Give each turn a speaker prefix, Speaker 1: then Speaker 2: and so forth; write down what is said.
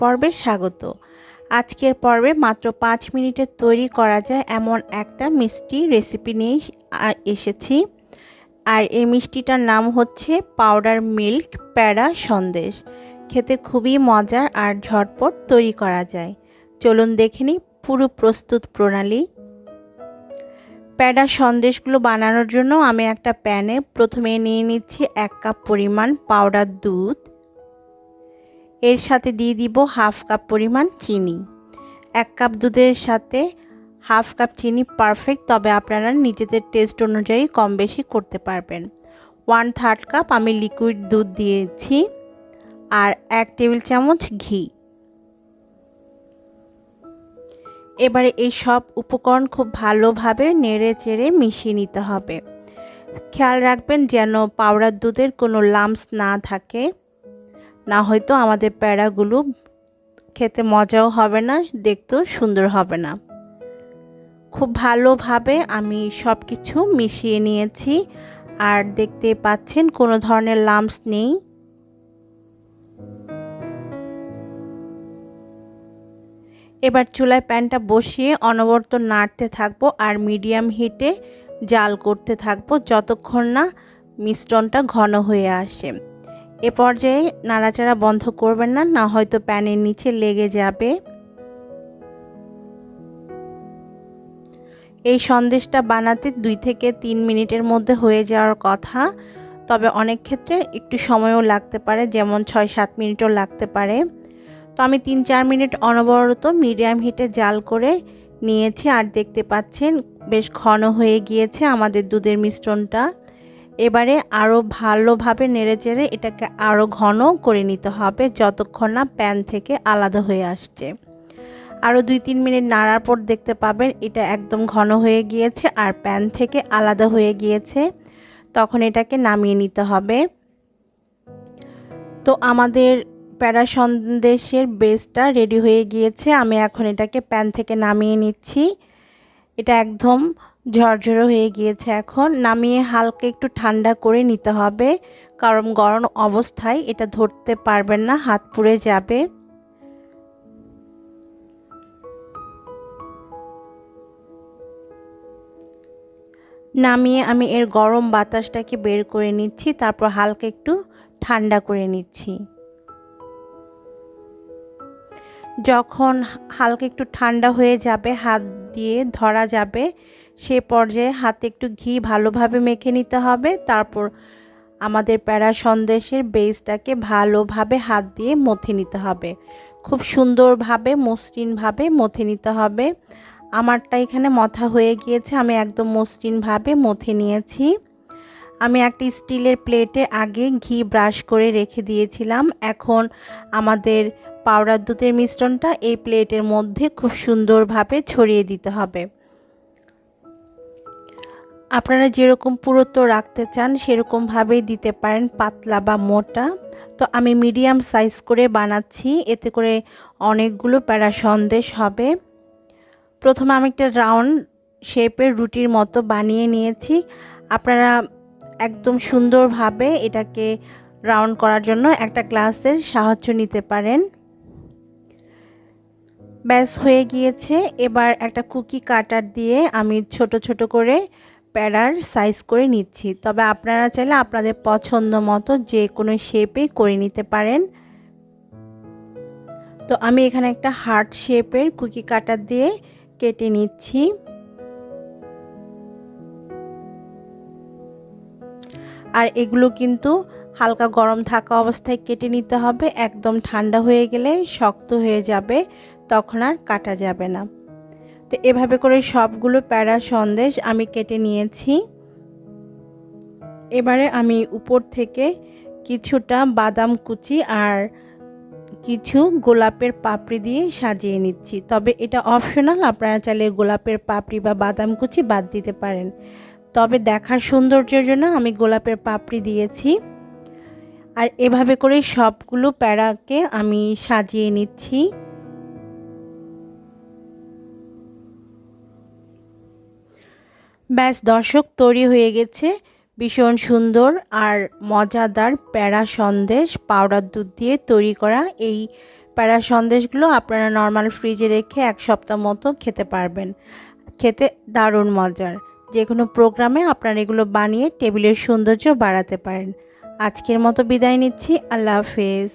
Speaker 1: পর্বে স্বাগত। আজকের পর্বে মাত্র 5 মিনিটে তৈরি করা যায় এমন একটা মিষ্টি রেসিপি নিয়ে এসেছি। আর এই মিষ্টিটার নাম হচ্ছে পাউডার মিল্ক প্যাড়া সন্দেশ। খেতে খুবই মজার আর ঝটপট তৈরি করা যায়। চলুন দেখে নিই পুরো প্রস্তুত প্রণালী। প্যাড়া সন্দেশগুলো বানানোর জন্য আমি একটা প্যানে প্রথমে নিয়ে নিচ্ছি 1 কাপ পরিমাণ পাউডার দুধ। এর সাথে দিয়ে দিব হাফ কাপ পরিমাণ চিনি। 1 কাপ দুধের সাথে হাফ কাপ চিনি পারফেক্ট, তবে আপনারা নিজেদের টেস্ট অনুযায়ী কম বেশি করতে পারবেন। 1/3 কাপ আমি লিকুইড দুধ দিয়েছি আর 1 টেবিল চামচ ঘি। এবারে এই সব উপকরণ খুব ভালোভাবে নেড়ে চেড়ে মিশিয়ে নিতে হবে। খেয়াল রাখবেন যেন পাউডার দুধের কোনো লাম্পস না থাকে, না হয়তো আমাদের প্যাড়াগুলো খেতে মজাও হবে না, দেখতেও সুন্দর হবে না। খুব ভালোভাবে আমি সব কিছু মিশিয়ে নিয়েছি আর দেখতে পাচ্ছেন কোনো ধরনের লাম্পস নেই। এবার চুলায় প্যানটা বসিয়ে অনবরত নাড়তে থাকবো আর মিডিয়াম হিটে জাল করতে থাকবো যতক্ষণ না মিশ্রণটা ঘন হয়ে আসে। এ পর্যায়ে নাড়াচাড়া বন্ধ করবেন না, না হয়তো প্যানের নিচে লেগে যাবে। এই সন্দেশটা বানাতে 2 থেকে 3 মিনিটের মধ্যে হয়ে যাওয়ার কথা, তবে অনেক ক্ষেত্রে একটু সময়ও লাগতে পারে, যেমন 6-7 মিনিটও লাগতে পারে। তো আমি 3-4 মিনিট অনবরত মিডিয়াম হিটে জাল করে নিয়েছি আর দেখতে পাচ্ছেন বেশ ঘন হয়ে গিয়েছে আমাদের দুধের মিশ্রণটা। এবারে আরও ভালোভাবে নেড়েচেড়ে এটাকে আরও ঘন করে নিতে হবে যতক্ষণ না প্যান থেকে আলাদা হয়ে আসছে। আরও 2-3 মিনিট নাড়ার পর দেখতে পাবেন এটা একদম ঘন হয়ে গিয়েছে আর প্যান থেকে আলাদা হয়ে গিয়েছে। তখন এটাকে নামিয়ে নিতে হবে। তো আমাদের প্যাড়া সন্দেশের বেসটা রেডি হয়ে গিয়েছে। আমি এখন এটাকে প্যান থেকে নামিয়ে নিচ্ছি। এটা একদম ঝরঝরে হয়ে গিয়েছে। এখন নামিয়ে হালকা একটু ঠান্ডা করে নিতে হবে, কারণ গরম অবস্থায় এটা ধরতে পারবেন না, হাত পুড়ে যাবে। নামিয়ে আমি এর গরম বাতাসটাকে বের করে নিচ্ছি, তারপর হালকা একটু ঠান্ডা করে নিচ্ছি। যখন হালকা একটু ঠান্ডা হয়ে যাবে, হাত দিয়ে ধরা যাবে, সে পর্যায়ে হাতে একটু ঘি ভালোভাবে মেখে নিতে হবে। তারপর আমাদের প্যাড়া সন্দেশের বেসটাকে ভালোভাবে হাত দিয়ে মথে নিতে হবে। খুব সুন্দরভাবে মসৃণভাবে মথে নিতে হবে। আমারটা এখানে মথা হয়ে গিয়েছে, আমি একদম মসৃণভাবে মথে নিয়েছি। আমি একটা স্টিলের প্লেটে আগে ঘি ব্রাশ করে রেখে দিয়েছিলাম। এখন আমাদের পাউডার দুধের মিশ্রণটা এই প্লেটের মধ্যে খুব সুন্দরভাবে ছড়িয়ে দিতে হবে। আপনারা যেরকম পুরুত্ব রাখতে চান সেরকমভাবেই দিতে পারেন, পাতলা বা মোটা। তো আমি মিডিয়াম সাইজ করে বানাচ্ছি, এতে করে অনেকগুলো প্যাড়া সন্দেশ হবে। প্রথমে আমি একটা রাউন্ড শেপের রুটির মতো বানিয়ে নিয়েছি। আপনারা একদম সুন্দরভাবে এটাকে রাউন্ড করার জন্য একটা গ্লাসের সাহায্য নিতে পারেন। ব্যাস হয়ে গিয়েছে। এবার একটা কুকি কাটার দিয়ে আমি ছোট ছোট করে প্যাড়ার সাইজ করে নিচ্ছি, তবে আপনারা চাইলে আপনাদের পছন্দ মতো যে কোনো শেপে করে নিতে পারেন। তো আমি এখানে একটা হার্ট শেপের কুকি কাটার দিয়ে কেটে নিচ্ছি। আর এগুলো কিন্তু হালকা গরম থাকা অবস্থায় কেটে নিতে হবে, একদম ঠান্ডা হয়ে গেলে শক্ত হয়ে যাবে, তখন আর কাটা যাবে না। তো এভাবে করে সবগুলো প্যাড়া সন্দেশ আমি কেটে নিয়েছি। এবারে আমি উপর থেকে কিছুটা বাদাম কুচি আর কিছু গোলাপের পাপড়ি দিয়ে সাজিয়ে নিচ্ছি, তবে এটা অপশনাল, আপনারা চাইলে গোলাপের পাপড়ি বা বাদাম কুচি বাদ দিতে পারেন, তবে দেখার সৌন্দর্যের জন্য আমি গোলাপের পাপড়ি দিয়েছি। আর এভাবে করে সবগুলো প্যাড়াকে আমি সাজিয়ে নিচ্ছি। ব্যাস দর্শক, তৈরি হয়ে গেছে ভীষণ সুন্দর আর মজাদার প্যাড়া সন্দেশ। পাউডার দুধ দিয়ে তৈরি করা এই প্যারা সন্দেশগুলো আপনারা নর্মাল ফ্রিজে রেখে 1 সপ্তাহ মতো খেতে পারবেন। খেতে দারুণ মজার। যে কোনো প্রোগ্রামে আপনারা এগুলো বানিয়ে টেবিলের সৌন্দর্য বাড়াতে পারেন। আজকের মতো বিদায় নিচ্ছি। আল্লাহ হাফেজ।